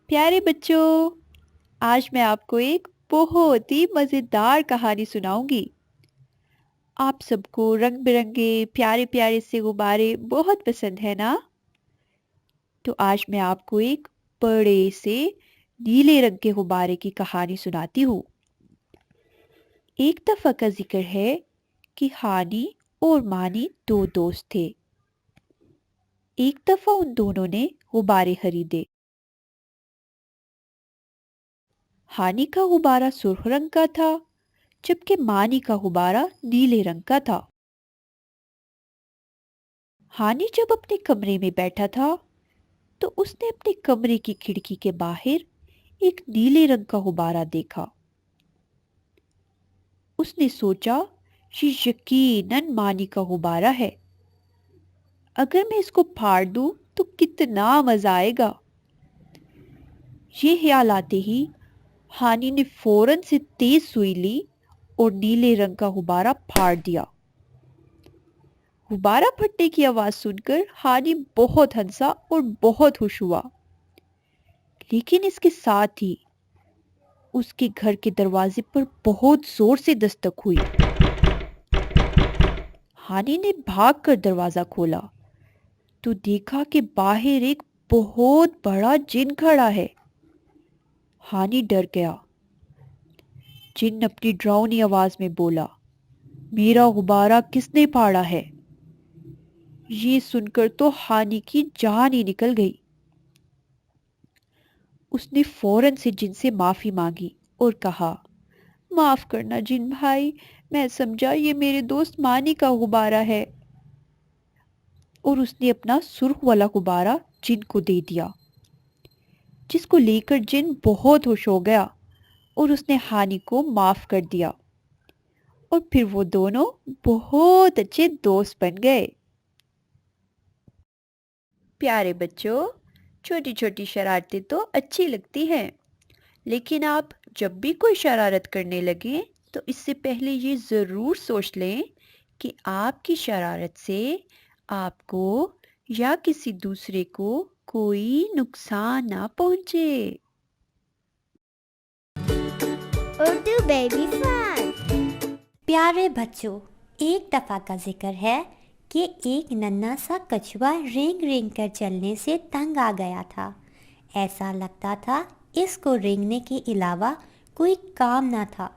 پیارے بچوں، آج میں آپ کو ایک بہت ہی مزیدار کہانی سناؤں گی۔ آپ سب کو رنگ برنگے پیارے پیارے سے غبارے بہت پسند ہے نا؟ تو آج میں آپ کو ایک بڑے سے نیلے رنگ کے غبارے کی کہانی سناتی ہوں۔ ایک دفعہ کا ذکر ہے کہ ہانی اور مانی دو دوست تھے۔ ایک دفعہ ان دونوں نے غبارے خریدے۔ ہانی کا غبارہ سرخ رنگ کا تھا، جبکہ مانی کا غبارہ نیلے رنگ کا تھا۔ ہانی جب اپنے کمرے میں بیٹھا تھا تو اس نے اپنے کمرے کی کھڑکی کے باہر ایک نیلے رنگ کا غبارہ دیکھا۔ اس نے سوچا یہ یقیناً مانی کا غبارہ ہے۔ اگر میں اس کو پھاڑ دوں تو کتنا مزہ آئے گا۔ یہ خیال آتے ہی ہانی نے فوراً سے تیز سوئی لی اور نیلے رنگ کا غبارہ پھاڑ دیا۔ غبارہ پھٹنے کی آواز سن کر ہانی بہت ہنسا اور بہت خوش ہوا، لیکن اس کے ساتھ ہی اس کے گھر کے دروازے پر بہت زور سے دستک ہوئی۔ ہانی نے بھاگ کر دروازہ کھولا تو دیکھا کہ باہر ایک بہت بڑا جن کھڑا ہے۔ ہانی ڈر گیا۔ جن اپنی ڈراؤنی آواز میں بولا، میرا غبارہ کس نے پھاڑا ہے؟ یہ سن کر تو ہانی کی جان ہی نکل گئی۔ اس نے فوراً سے جن سے معافی مانگی اور کہا، معاف کرنا جن بھائی، میں سمجھا یہ میرے دوست مانی کا غبارہ ہے۔ اور اس نے اپنا سرخ والا غبارہ جن کو دے دیا، جس کو لے کر جن بہت خوش ہو گیا اور اس نے ہانی کو معاف کر دیا، اور پھر وہ دونوں بہت اچھے دوست بن گئے۔ پیارے بچوں، چھوٹی چھوٹی شرارتیں تو اچھی لگتی ہیں، لیکن آپ جب بھی کوئی شرارت کرنے لگیں تو اس سے پہلے یہ ضرور سوچ لیں کہ آپ کی شرارت سے آپ کو یا کسی دوسرے کو کوئی نقصان نہ پہنچے۔ اردو بیبی فن۔ پیارے بچوں، ایک دفعہ کا ذکر ہے کہ ایک ننھا سا کچھوا رینگ رینگ کر چلنے سے تنگ آ گیا تھا۔ ایسا لگتا تھا اس کو رینگنے کے علاوہ کوئی کام نہ تھا۔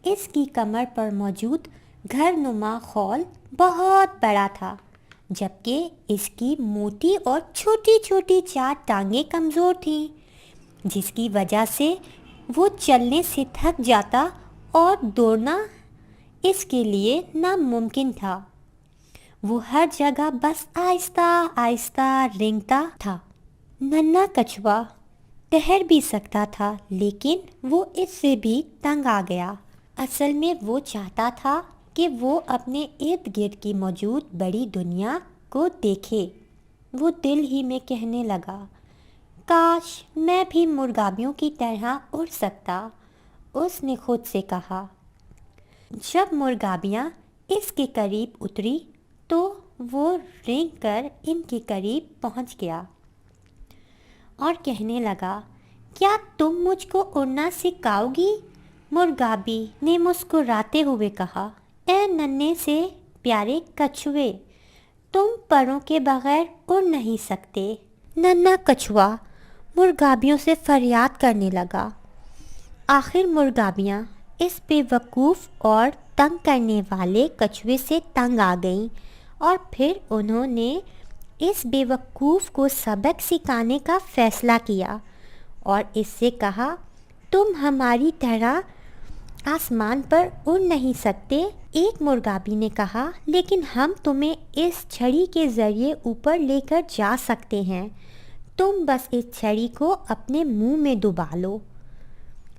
اس کی کمر پر موجود گھر نما خول بہت بڑا تھا، جبکہ اس کی موٹی اور چھوٹی چھوٹی چار ٹانگیں کمزور تھیں، جس کی وجہ سے وہ چلنے سے تھک جاتا اور دوڑنا اس کے لیے ناممکن تھا۔ وہ ہر جگہ بس آہستہ آہستہ رینگتا تھا۔ ننھا کچھوا ٹہر بھی سکتا تھا، لیکن وہ اس سے بھی تنگ آ گیا۔ اصل میں وہ چاہتا تھا کہ وہ اپنے ارد گرد کی موجود بڑی دنیا کو دیکھے۔ وہ دل ہی میں کہنے لگا، کاش میں بھی مرغابیوں کی طرح اڑ سکتا۔ اس نے خود سے کہا۔ جب مرغابیاں اس کے قریب اتری تو وہ رینگ کر ان کے قریب پہنچ گیا اور کہنے لگا، کیا تم مجھ کو اڑنا سکھاؤ گی؟ مرغابی نے مسکراتے ہوئے کہا، اے ننھے سے پیارے کچھوے، تم پروں کے بغیر اڑ نہیں سکتے۔ ننھا کچھوا مرغابیوں سے فریاد کرنے لگا۔ آخر مرغابیاں اس بے وقوف اور تنگ کرنے والے کچھوے سے تنگ آ گئیں، اور پھر انہوں نے اس بے وقوف کو سبق سکھانے کا فیصلہ کیا اور اس سے کہا، تم ہماری طرح آسمان پر اڑ نہیں سکتے۔ ایک مرغابی نے کہا، لیکن ہم تمہیں اس چھڑی کے ذریعے اوپر لے کر جا سکتے ہیں، تم بس اس چھڑی کو اپنے منہ میں دبا لو۔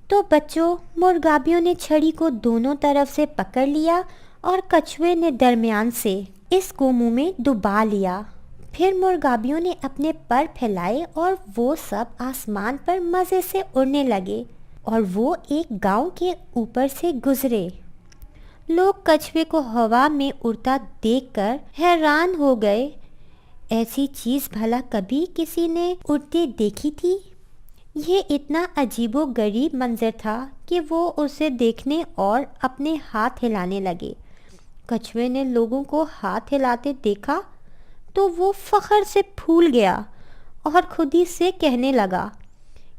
تو بچوں، مرغابیوں نے چھڑی کو دونوں طرف سے پکڑ لیا اور کچھوے نے درمیان سے اس کو منہ میں دبا لیا۔ پھر مرغابیوں نے اپنے پر پھیلائے اور وہ سب آسمان پر مزے سے اڑنے لگے، اور وہ ایک گاؤں کے اوپر سے گزرے۔ لوگ کچھوے کو ہوا میں اڑتا دیکھ کر حیران ہو گئے۔ ایسی چیز بھلا کبھی کسی نے اڑتے دیکھی تھی؟ ये इतना अजीबो-गरीब मंजर था कि वो उसे देखने और अपने हाथ हिलाने लगे। कछुए ने लोगों को हाथ हिलाते देखा तो वो फख्र से फूल गया और खुद ही से कहने लगा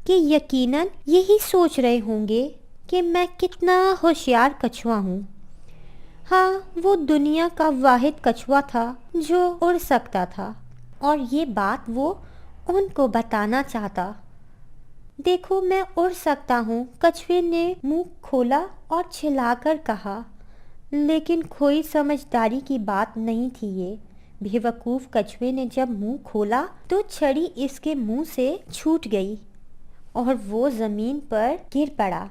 कि यकीनन यही सोच रहे होंगे कि मैं कितना होशियार कछुआ हूँ। हाँ, वो दुनिया का वाहिद कछुआ था जो उड़ सकता था और ये बात वो उनको बताना चाहता। देखो, मैं उड़ सकता हूँ, कछुए ने मुंह खोला और चिल्लाकर कहा। लेकिन कोई समझदारी की बात नहीं थी ये। बेवकूफ़ कछुए ने जब मुंह खोला तो छड़ी इसके मुंह से छूट गई और वो ज़मीन पर गिर पड़ा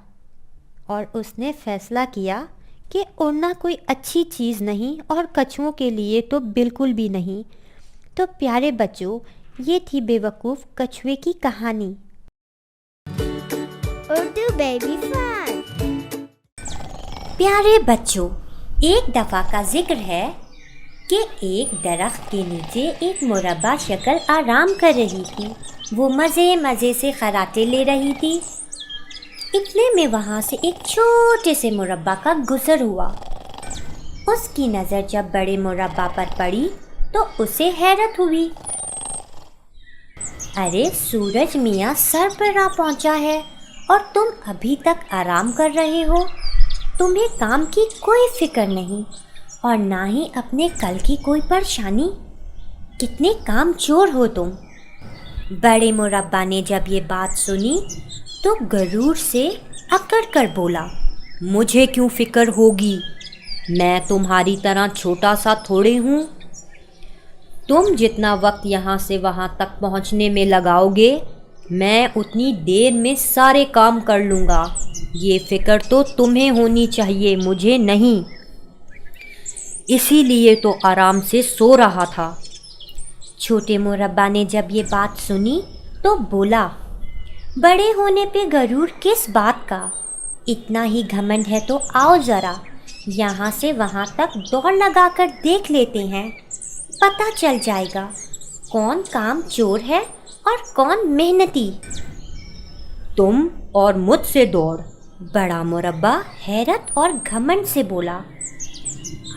और उसने फैसला किया कि उड़ना कोई अच्छी चीज़ नहीं और कछुओं के लिए तो बिल्कुल भी नहीं। तो प्यारे बच्चों, ये थी बेवकूफ़ कछुए की कहानी। Urdu baby fun. प्यारे बच्चों, एक दफ़ा का जिक्र है कि एक दरख्त के नीचे एक मुरब्बा शक्ल आराम कर रही थी। वो मज़े मज़े से खराटे ले रही थी। इतने में वहाँ से एक छोटे से मुरब्बा का गुज़र हुआ। उसकी नज़र जब बड़े मुरब्बा पर पड़ी तो उसे हैरत हुई। अरे, सूरज मियाँ सर पर आ पहुँचा है और तुम अभी तक आराम कर रहे हो। तुम्हें काम की कोई फिक्र नहीं और ना ही अपने कल की कोई परेशानी। कितने काम चोर हो तुम। बड़े मुरब्बा ने जब ये बात सुनी तो गरूर से अकड़ कर बोला, मुझे क्यों फिक्र होगी, मैं तुम्हारी तरह छोटा सा थोड़े हूँ। तुम जितना वक्त यहाँ से वहाँ तक पहुँचने में लगाओगे, मैं उतनी देर में सारे काम कर लूँगा। ये फिक्र तो तुम्हें होनी चाहिए, मुझे नहीं। इसीलिए तो आराम से सो रहा था। छोटे मुरब्बा ने जब ये बात सुनी तो बोला, बड़े होने पे गरूर किस बात का, इतना ही घमंड है तो आओ ज़रा यहाँ से वहाँ तक दौड़ लगाकर देख लेते हैं। पता चल जाएगा कौन काम चोर है और कौन मेहनती। तुम और मुझसे दौड़, बड़ा मुरब्बा हैरत और घमंड से बोला।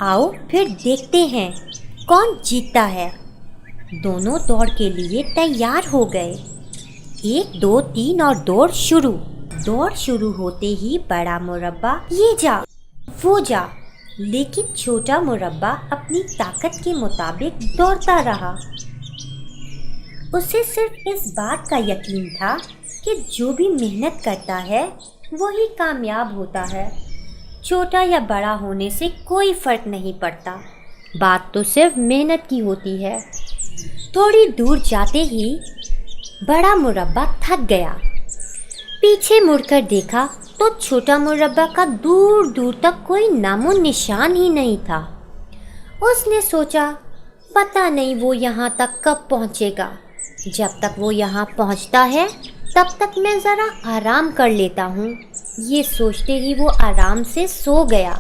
आओ फिर देखते हैं कौन जीतता है। दोनों दौड़ के लिए तैयार हो गए। 1 2 3 और दौड़ शुरू। दौड़ शुरू होते ही बड़ा मुरब्बा ये जा वो जा, लेकिन छोटा मुरब्बा अपनी ताकत के मुताबिक दौड़ता रहा। उसे सिर्फ इस बात का यकीन था कि जो भी मेहनत करता है वही कामयाब होता है। छोटा या बड़ा होने से कोई फ़र्क नहीं पड़ता, बात तो सिर्फ मेहनत की होती है। थोड़ी दूर जाते ही बड़ा मुरब्बा थक गया। पीछे मुड़कर देखा तो छोटा मुरब्बा का दूर दूर तक कोई नामो निशान ही नहीं था। उसने सोचा, पता नहीं वो यहाँ तक कब पहुँचेगा। जब तक वो यहाँ पहुँचता है तब तक मैं ज़रा आराम कर लेता हूँ। ये सोचते ही वो आराम से सो गया।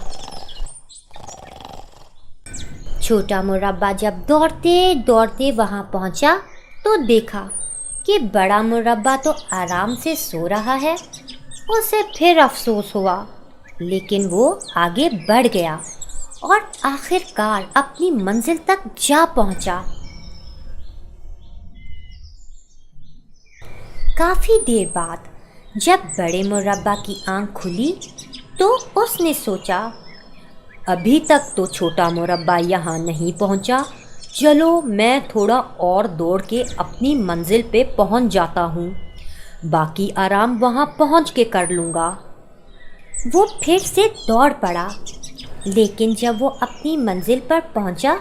छोटा मुरब्बा जब दौड़ते दौड़ते वहाँ पहुँचा तो देखा कि बड़ा मुरब्बा तो आराम से सो रहा है। उसे फिर अफसोस हुआ, लेकिन वो आगे बढ़ गया और आखिरकार अपनी मंजिल तक जा पहुँचा। काफ़ी देर बाद जब बड़े मुरब्बा की आंख खुली तो उसने सोचा, अभी तक तो छोटा मुरब्बा यहाँ नहीं पहुँचा। चलो मैं थोड़ा और दौड़ के अपनी मंजिल पे पहुँच जाता हूँ, बाकी आराम वहाँ पहुँच के कर लूँगा। वो फिर से दौड़ पड़ा, लेकिन जब वो अपनी मंजिल पर पहुँचा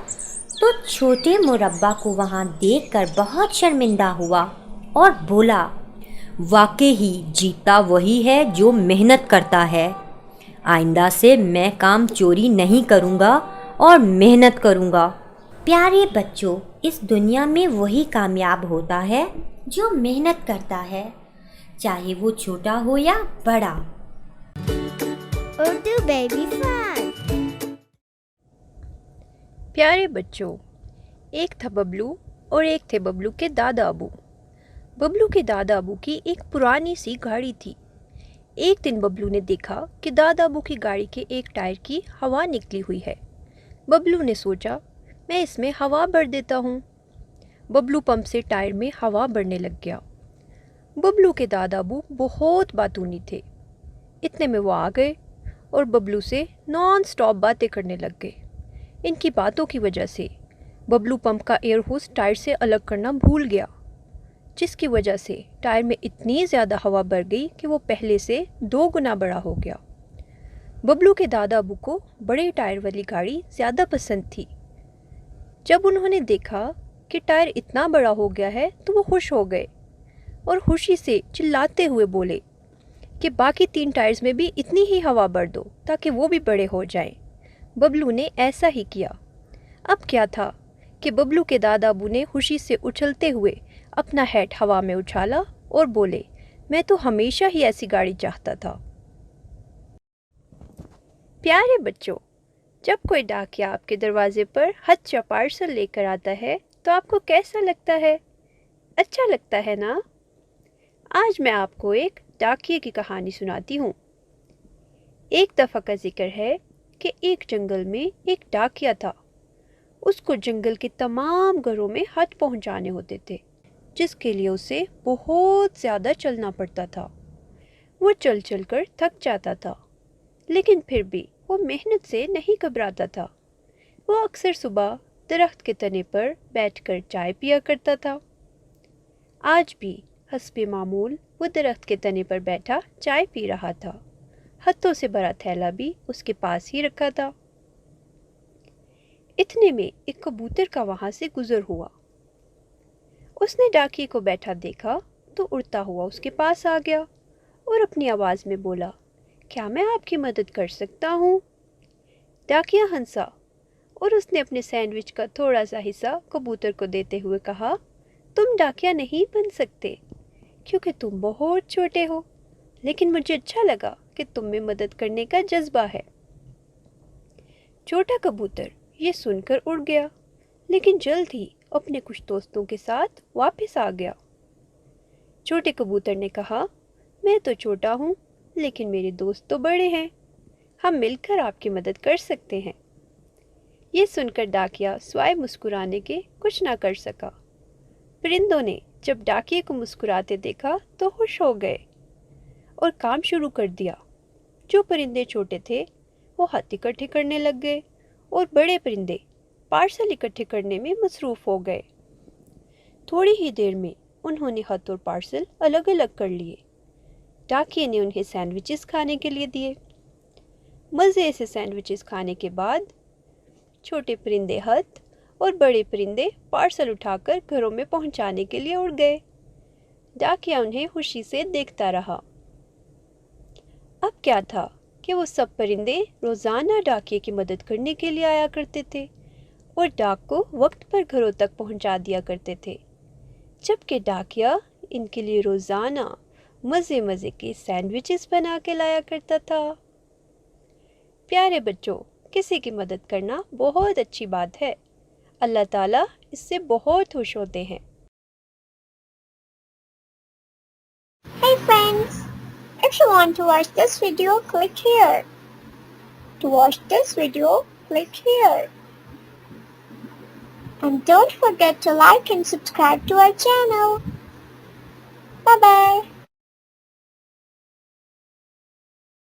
तो छोटे मुरब्बा को वहाँ देखकर बहुत शर्मिंदा हुआ और बोला, वाकई ही जीता वही है जो मेहनत करता है। आइंदा से मैं काम चोरी नहीं करूँगा और मेहनत करूँगा। प्यारे बच्चों, इस दुनिया में वही कामयाब होता है जो मेहनत करता है, चाहे वो छोटा हो या बड़ा। Urdu baby fun. प्यारे बच्चों, एक था बबलू और एक थे बबलू के दादा अबू। बबलू के दादा अबू की एक पुरानी सी गाड़ी थी। एक दिन बबलू ने देखा कि दादा अबू की गाड़ी के एक टायर की हवा निकली हुई है। बबलू ने सोचा, मैं इसमें हवा भर देता हूँ। बबलू पंप से टायर में हवा भरने लग गया। बबलू के दादा अबू बहुत बातूनी थे। इतने में वो आ गए और बबलू से नॉन स्टॉप बातें करने लग गए। इनकी बातों की वजह से बबलू पंप का एयर होस टायर से अलग करना भूल गया, जिसकी वजह से टायर में इतनी ज़्यादा हवा भर गई कि वो पहले से 2 गुना बड़ा हो गया। बबलू के दादा अबू को बड़े टायर वाली गाड़ी ज़्यादा पसंद थी। जब उन्होंने देखा कि टायर इतना बड़ा हो गया है तो वो खुश हो गए और खुशी से चिल्लाते हुए बोले कि बाकी 3 टायर्स में भी इतनी ही हवा भर दो ताकि वो भी बड़े हो जाएं। बबलू ने ऐसा ही किया। अब क्या था कि बबलू के दादा अबू ने खुशी से उछलते हुए अपना हेड हवा में उछाला और बोले, मैं तो हमेशा ही ऐसी गाड़ी चाहता था। प्यारे बच्चों, जब कोई डाकिया आपके दरवाजे पर हज या पार्सल लेकर आता है तो आपको कैसा लगता है? अच्छा लगता है ना? आज मैं आपको एक डाकिये की कहानी सुनाती हूँ। एक दफ़ा का जिक्र है कि एक जंगल में एक डाकिया था। उसको जंगल के तमाम घरों में हज पहुँचाने होते थे, जिसके लिए उसे बहुत ज़्यादा चलना पड़ता था। वो चल चल कर थक जाता था, लेकिन फिर भी वो मेहनत से नहीं घबराता था। वो अक्सर सुबह दरख्त के तने पर बैठकर चाय पिया करता था। आज भी हस्बे मामूल वो दरख्त के तने पर बैठा चाय पी रहा था। हत्थों से भरा थैला भी उसके पास ही रखा था। इतने में एक कबूतर का वहां से गुजर हुआ। उसने डाकिये को बैठा देखा तो उड़ता हुआ उसके पास आ गया और अपनी आवाज़ में बोला, क्या मैं आपकी मदद कर सकता हूँ? डाकिया हंसा और उसने अपने सैंडविच का थोड़ा सा हिस्सा कबूतर को देते हुए कहा, तुम डाकिया नहीं बन सकते क्योंकि तुम बहुत छोटे हो, लेकिन मुझे अच्छा लगा कि तुम में मदद करने का जज्बा है। छोटा कबूतर ये सुनकर उड़ गया, लेकिन जल्द ही अपने कुछ दोस्तों के साथ वापस आ गया। छोटे कबूतर ने कहा, मैं तो छोटा हूँ, लेकिन मेरे दोस्त तो बड़े हैं, हम मिलकर आपकी मदद कर सकते हैं। ये सुनकर डाकिया स्वाय मुस्कुराने के कुछ ना कर सका। परिंदों ने जब डाकिये को मुस्कुराते देखा तो खुश हो गए और काम शुरू कर दिया। जो परिंदे छोटे थे वो हाथ इकट्ठे करने लग गए और बड़े परिंदे पार्सल इकट्ठे करने में मसरूफ़ हो गए। थोड़ी ही देर में उन्होंने हाथ और पार्सल अलग अलग कर लिए। डाकिये ने उन्हें सैंडविचेस खाने के लिए दिए। मज़े से सैंडविचेस खाने के बाद छोटे परिंदे हथ और बड़े परिंदे पार्सल उठाकर घरों में पहुंचाने के लिए उड़ गए। डाकिया उन्हें खुशी से देखता रहा। अब क्या था कि वो सब परिंदे रोज़ाना डाकिये की मदद करने के लिए आया करते थे और डाक को वक्त पर घरों तक पहुंचा दिया करते थे, जबकि डाकिया इनके लिए रोज़ाना मज़े मज़े के सैंडविचेस बना के लाया करता था। प्यारे बच्चों, किसी की मदद करना बहुत अच्छी बात है। अल्लाह ताला इससे बहुत खुश होते हैं। Hey friends, if you want to watch this video, click here. To watch this video, click here. And don't forget to like and subscribe to our channel. Bye bye.